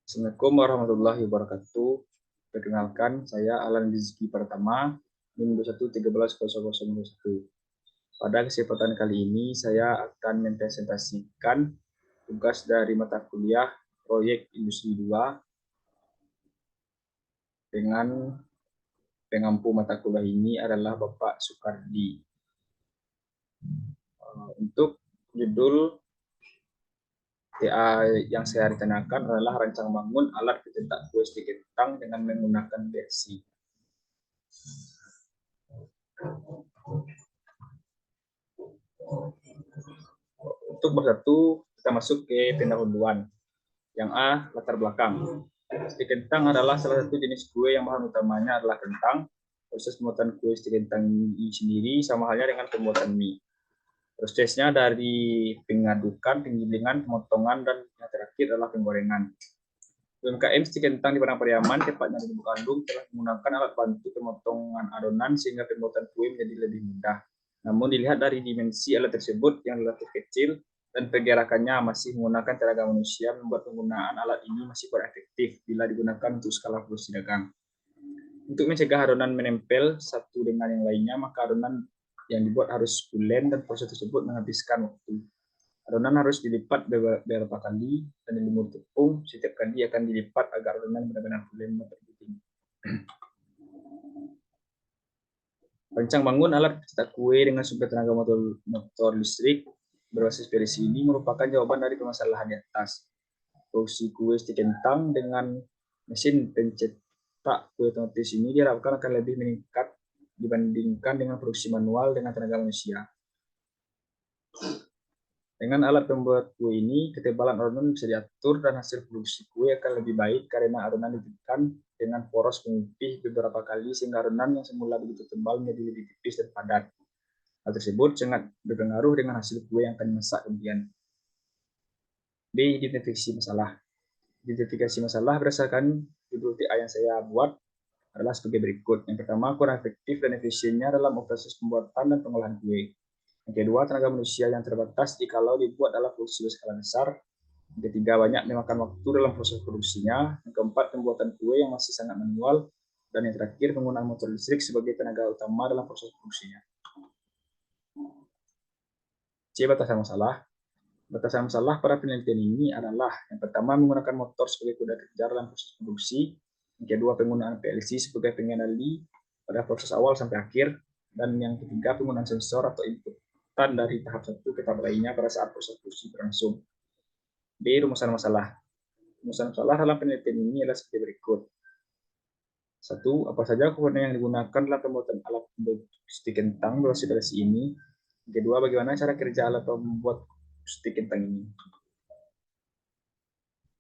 Assalamualaikum warahmatullahi wabarakatuh. Perkenalkan, saya Alan Rizky Pertama, NIM 21130021. Pada kesempatan kali ini, saya akan mempresentasikan tugas dari mata kuliah Proyek Industri 2 dengan pengampu mata kuliah ini adalah Bapak Soekardi. Untuk judul TA yang saya rencanakan adalah rancang bangun alat pencetak kue stik kentang dengan menggunakan PLC. Untuk bersatu, kita masuk ke pendahuluan. Yang A, latar belakang. Stik kentang adalah salah satu jenis kue yang bahan utamanya adalah kentang. Proses pembuatan kue stik kentang ini sendiri sama halnya dengan pembuatan mie. Prosesnya dari pengadukan, penggilingan, pemotongan, dan yang terakhir adalah penggorengan. UMKM stik kentang di Padang Pariaman, tepatnya di Lubuk Kandung, telah menggunakan alat bantu pemotongan adonan sehingga pembuatan kue menjadi lebih mudah. Namun dilihat dari dimensi alat tersebut yang relatif kecil dan pergerakannya masih menggunakan tenaga manusia, membuat penggunaan alat ini masih kurang efektif bila digunakan untuk skala produksi dagang. Untuk mencegah adonan menempel satu dengan yang lainnya, maka adonan yang dibuat harus pulen dan proses tersebut menghabiskan waktu. Adonan harus dilipat beberapa kali dan dilumuri tepung. Setiap kali akan dilipat agar adonan benar-benar pulen dan terbiting. Rancang bangun alat pencetak kue dengan sumber tenaga motor listrik berbasis PLC ini merupakan jawaban dari permasalahan di atas. Produksi kue stik kentang dengan mesin pencetak kue otomatis ini diharapkan akan lebih meningkat dibandingkan dengan produksi manual dengan tenaga manusia. Dengan alat pembuat kue ini, ketebalan adonan bisa diatur dan hasil produksi kue akan lebih baik karena adonan ditekan dengan poros pengipih beberapa kali sehingga adonan yang semula begitu tebal menjadi lebih tipis dan padat. Hal tersebut sangat berpengaruh dengan hasil kue yang akan dimasak kemudian. B. Identifikasi masalah. Identifikasi masalah berdasarkan judul TA yang saya buat adalah sebagai berikut. Yang pertama, kurang efektif dan efisiennya dalam proses pembuatan dan pengolahan kue. Yang kedua, tenaga manusia yang terbatas jikalau dibuat dalam produksi berskala besar. Yang ketiga, banyak memakan waktu dalam proses produksinya. Yang keempat, pembuatan kue yang masih sangat manual. Dan yang terakhir, penggunaan motor listrik sebagai tenaga utama dalam proses produksinya. C. Batasan masalah. Batasan masalah pada penelitian ini adalah yang pertama, menggunakan motor sebagai kuda kerja dalam proses produksi. Yang kedua, penggunaan PLC sebagai pengendali pada proses awal sampai akhir. Dan yang ketiga, penggunaan sensor atau input dari tahap satu ke tahap lainnya pada saat proses produksi berlangsung. B. Rumusan masalah. Rumusan masalah dalam penelitian ini adalah seperti berikut. 1. Apa saja komponen yang digunakan dalam pembuatan alat pembuat stik kentang berbasis PLC ini? Kedua, bagaimana cara kerja alat pembuat stik kentang ini?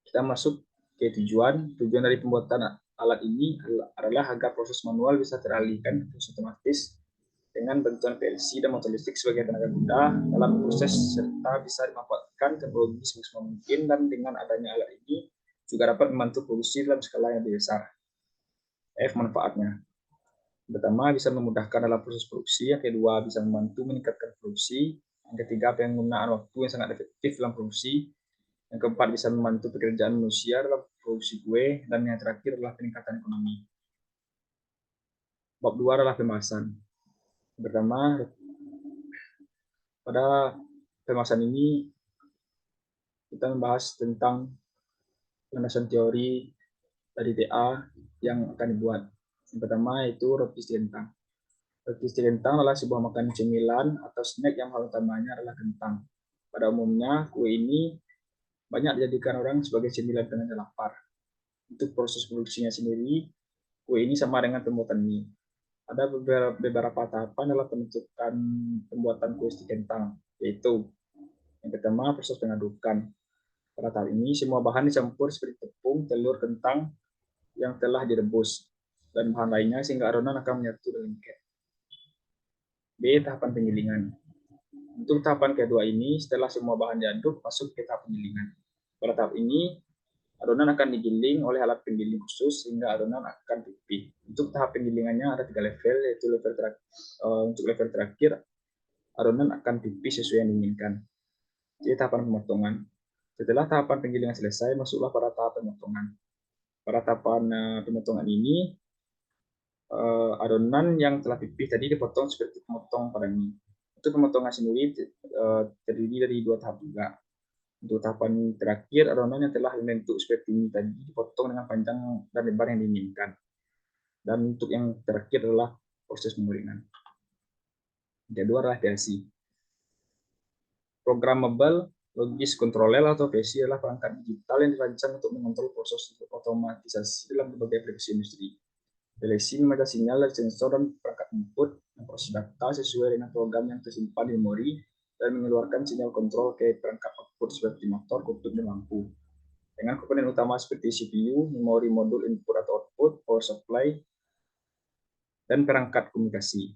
Kita masuk ke tujuan. Tujuan dari pembuatan alat ini adalah agar proses manual bisa teralihkan ke proses otomatis dengan bantuan PLC dan motor listrik sebagai tenaga kuda dalam proses serta bisa dimanfaatkan teknologi semaksimal mungkin, dan dengan adanya alat ini juga dapat membantu produksi dalam skala yang lebih besar. F. Manfaatnya. Pertama, bisa memudahkan dalam proses produksi. Yang kedua, bisa membantu meningkatkan produksi. Yang ketiga, penggunaan waktu yang sangat efektif dalam produksi. Yang keempat, bisa membantu pekerjaan manusia dalam produksi kue. Dan yang terakhir adalah peningkatan ekonomi. Bab 2 adalah pembahasan. Pertama, pada pembahasan ini kita membahas tentang landasan teori dari TA yang akan dibuat. Yang pertama itu roti stik kentang. Roti stik kentang adalah sebuah makanan cemilan atau snack yang hal utamanya adalah kentang. Pada umumnya, kue ini banyak dijadikan orang sebagai cemilan penanda lapar. Untuk proses produksinya sendiri, kue ini sama dengan pembuatan mie. Ada beberapa tahapan dalam penentukan pembuatan kue stik kentang, yaitu yang pertama, proses pengadukan. Pada tahap ini, semua bahan dicampur seperti tepung, telur, kentang yang telah direbus, dan bahan lainnya sehingga adonan akan menyatu dan lengket. B. Tahapan penggilingan. Untuk tahapan kedua ini, setelah semua bahan diaduk, masuk ke tahap penggilingan. Pada tahap ini, adonan akan digiling oleh alat penggiling khusus sehingga adonan akan pipih. Untuk tahap penggilingannya ada 3 level, yaitu untuk level terakhir, adonan akan pipih sesuai yang diinginkan. Jadi tahapan pemotongan. Setelah tahapan penggilingan selesai, masuklah pada tahap pemotongan. Pada tahapan pemotongan ini, adonan yang telah pipih tadi dipotong seperti pemotong pada mie. Untuk pemotongan sendiri terdiri dari dua tahap juga. Untuk tahapan terakhir, adonan yang telah membentuk seperti mie tadi dipotong dengan panjang dan lebar yang diinginkan. Dan untuk yang terakhir adalah proses penggorengan. Yang kedua adalah PLC. Programmable Logic Controller atau PLC adalah perangkat digital yang dirancang untuk mengontrol proses otomatisasi dalam berbagai aplikasi industri. PLC membaca sinyal dari sensor dan perangkat input, memproses data sesuai dengan program yang tersimpan di memori, dan mengeluarkan sinyal kontrol ke perangkat output seperti motor, kutub, dan lampu. Dengan komponen utama seperti CPU, memori modul input atau output, power supply, dan perangkat komunikasi.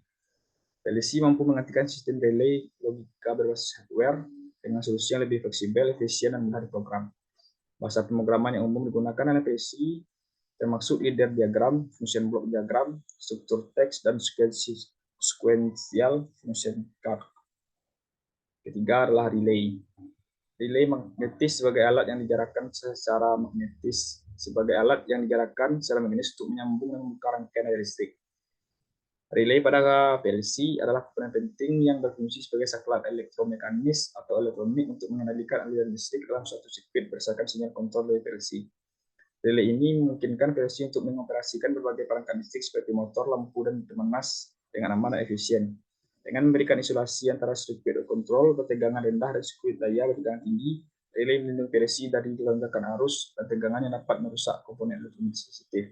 PLC mampu menggantikan sistem relay logika berbasis hardware dengan solusi yang lebih fleksibel, efisien, dan mudah diprogram. Bahasa pemrograman yang umum digunakan adalah PLC, termasuk leader diagram, function block diagram, struktur teks, dan sequential function card. Ketiga adalah relay. Relay magnetis sebagai alat yang digerakkan secara magnetis untuk menyambung dan membuka rangkaian daya listrik. Relay pada PLC adalah komponen penting yang berfungsi sebagai saklar elektromekanis atau elektronik untuk mengendalikan aliran listrik dalam suatu sirkuit berdasarkan sinyal kontrol dari PLC. Relay ini memungkinkan PLC untuk mengoperasikan berbagai perangkat listrik seperti motor, lampu, dan pemanas dengan aman dan efisien. Dengan memberikan isolasi antara sirkuit kontrol bertegangan rendah dan sirkuit daya bertegangan tinggi, relay melindungi PLC dari lonjakan arus dan tegangan yang dapat merusak komponen elektronik sensitif.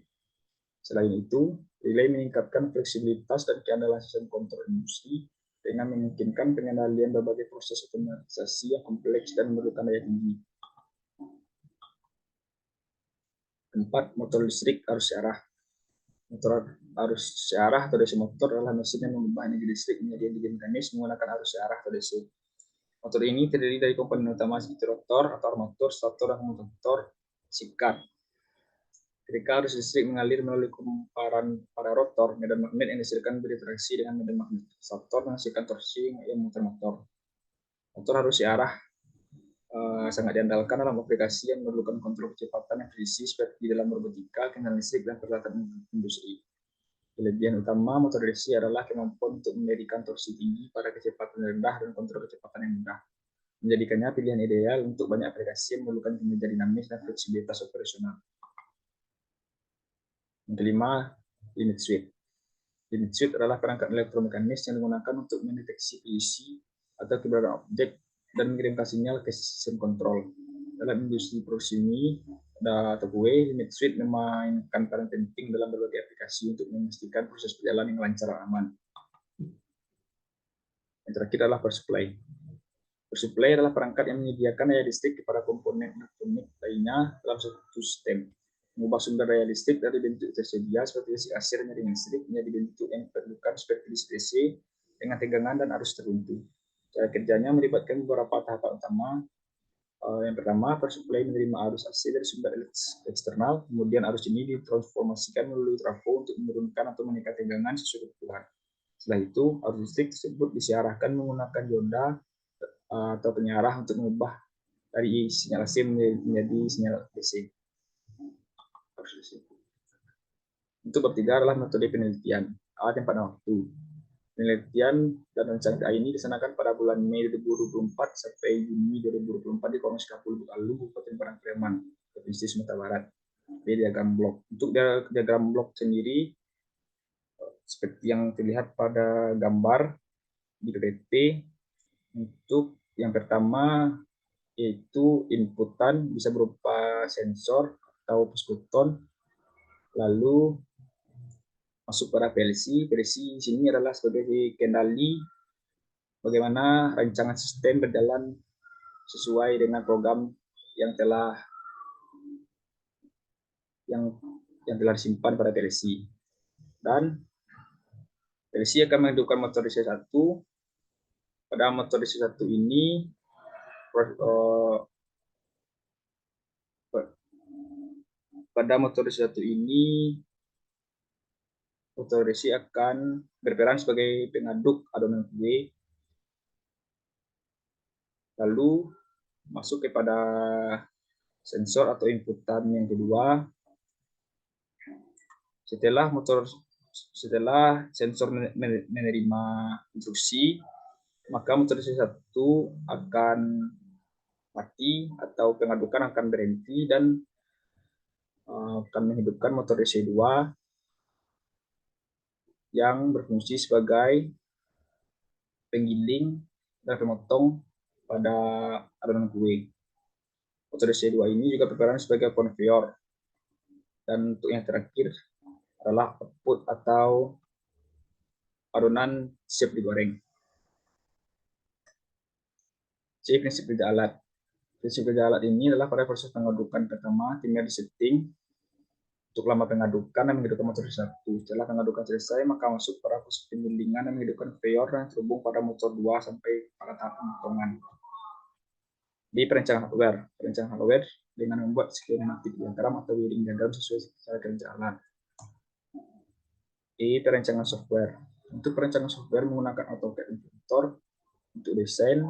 Selain itu, relay meningkatkan fleksibilitas dan keandalan sistem kontrol industri dengan memungkinkan pengendalian berbagai proses otomatisasi yang kompleks dan memerlukan daya tinggi. 4. Motor listrik arus searah. Motor arus searah atau DC motor adalah mesin yang mengubah energi listrik menjadi energi mekanis menggunakan arus searah atau DC. Motor ini terdiri dari komponen utama seperti rotor atau armatur, stator, dan komutator sikat. Ketika arus listrik mengalir melalui kumparan pada rotor, medan magnet yang dihasilkan berinteraksi dengan medan magnet stator menghasilkan torsi yang memutar motor. Motor arus searah sangat diandalkan dalam aplikasi yang memerlukan kontrol kecepatan yang presisi seperti dalam robotika, kendaraan listrik, dan peralatan industri. Kelebihan utama motor DC adalah kemampuan untuk memberikan torsi tinggi pada kecepatan rendah dan kontrol kecepatan yang mudah, menjadikannya pilihan ideal untuk banyak aplikasi yang memerlukan kinerja dinamis dan fleksibilitas operasional. Yang kelima, limit switch. Limit switch adalah perangkat elektromekanis yang digunakan untuk mendeteksi posisi atau keberadaan objek dan mengirimkan sinyal ke sistem kontrol. Dalam industri produksi mie atau kue, limit switch memainkan peran penting dalam berbagai aplikasi untuk memastikan proses berjalan yang lancar dan aman. Yang terakhir adalah power supply. Power supply adalah perangkat yang menyediakan daya listrik kepada komponen elektronik lainnya dalam suatu sistem. Mengubah sumber daya listrik dari bentuk tersedia seperti listrik AC dan jaringan listrik menjadi bentuk yang diperlukan seperti listrik AC dengan tegangan dan arus tertentu. Cara kerjanya melibatkan beberapa tahapan utama. Yang pertama, power supply menerima arus AC dari sumber eksternal, kemudian arus ini ditransformasikan melalui trafo untuk menurunkan atau menaikkan tegangan sesuai kebutuhan. Setelah itu, arus listrik tersebut disiarahkan menggunakan dioda atau penyarah untuk mengubah dari sinyal AC menjadi sinyal DC. Untuk bab 3 adalah metode penelitian, alat yang pada waktu. Penelitian dan rancangan ini dilaksanakan pada bulan Mei 2024 sampai Juni 2024 di Komisi 10 Bekalu, Kabupaten Parangtriman, Provinsi Sumatera Barat. Di diagram blok. Untuk diagram blok sendiri, seperti yang terlihat pada gambar di PPT, untuk yang pertama yaitu inputan bisa berupa sensor atau puskuton, lalu masuk pada PLC. PLC di sini adalah sebagai kendali bagaimana rancangan sistem berjalan sesuai dengan program yang telah disimpan pada PLC. Dan PLC akan menghidupkan motor DC1. Pada motor DC1 ini motor DC akan berperan sebagai pengaduk adonan kue. Lalu masuk kepada sensor atau inputan yang kedua. Setelah sensor menerima instruksi, maka motor DC1 akan mati atau pengadukan akan berhenti dan akan menghidupkan motor DC2 yang berfungsi sebagai penggiling dan pemotong pada adonan kue. Motor DC2 ini juga berperan sebagai konveyor. Dan untuk yang terakhir adalah output atau adonan siap digoreng. Jadi prinsip kerja alat. Prinsip kerja alat ini adalah pada proses pengadukan pertama, tinggal disetting untuk lama pengadukan dan menghidupkan motor satu. Setelah pengadukan selesai, maka masuk pada proses penggilingan dan menghidupkan konveyor yang terhubung pada motor 2 sampai pada tahap pemotongan. Di perencanaan hardware dengan membuat skematik diagram atau wiring diagram sesuai cara kerja alat. Di perencanaan software. Untuk perencanaan software menggunakan AutoCAD Inventor untuk desain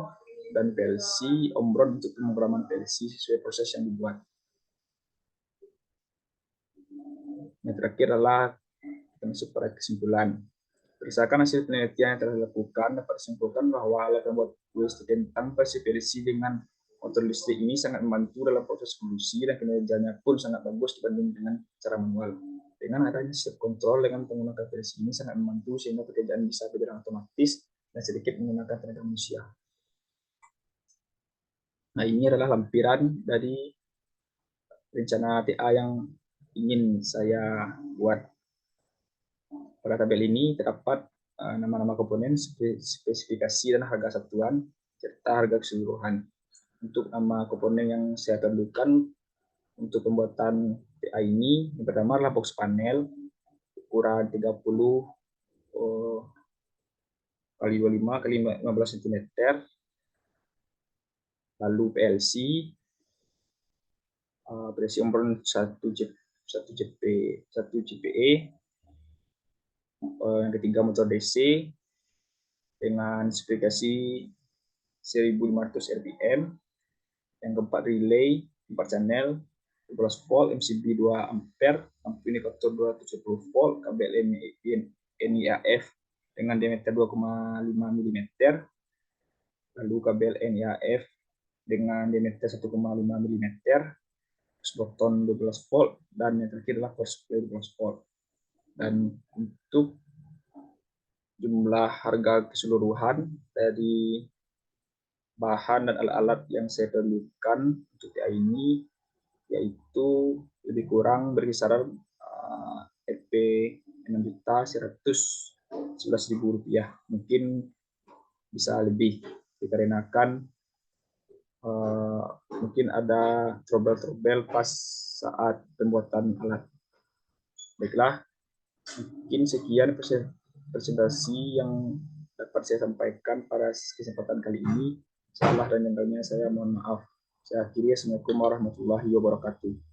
dan PLC Omron untuk pemrograman PLC sesuai proses yang dibuat. Yang terakhir adalah kita masuk pada kesimpulan. Berdasarkan hasil penelitian yang telah dilakukan, dapat disimpulkan bahwa alat pembuat kue tentang versi PLC dengan motor listrik ini sangat membantu dalam proses produksi dan kinerjanya pun sangat bagus dibanding dengan cara manual. Dengan adanya sistem kontrol dengan penggunaan PLC ini sangat membantu sehingga pekerjaan bisa berjalan otomatis dan sedikit menggunakan tenaga manusia. Nah, ini adalah lampiran dari rencana TA yang ingin saya buat. Pada tabel ini terdapat nama-nama komponen, spesifikasi dan harga satuan, serta harga keseluruhan. Untuk nama komponen yang saya tentukan untuk pembuatan TA ini, yang pertama adalah box panel, ukuran 30 kali 25 kali 15 cm, lalu PLC, berisi Omron 1 GPE, yang ketiga motor DC dengan spesifikasi 1500 rpm, yang keempat relay 4 channel 12 volt MCB 2 ampere, lampu indikator 270 volt, kabel NIAF dengan diameter 2,5 mm, lalu kabel NIAF dengan diameter 1,5 mm, button 12 volt, dan yang terakhir adalah power supply 12 volt. Dan untuk jumlah harga keseluruhan dari bahan dan alat-alat yang saya perlukan untuk TA ini yaitu lebih kurang berkisaran Rp 6.111.000, mungkin bisa lebih dikarenakan mungkin ada trouble pas saat pembuatan alat. Baiklah, mungkin sekian presentasi yang dapat saya sampaikan pada kesempatan kali ini. Salah dan janggalnya saya mohon maaf. Saya akhiri. Assalamualaikum warahmatullahi wabarakatuh.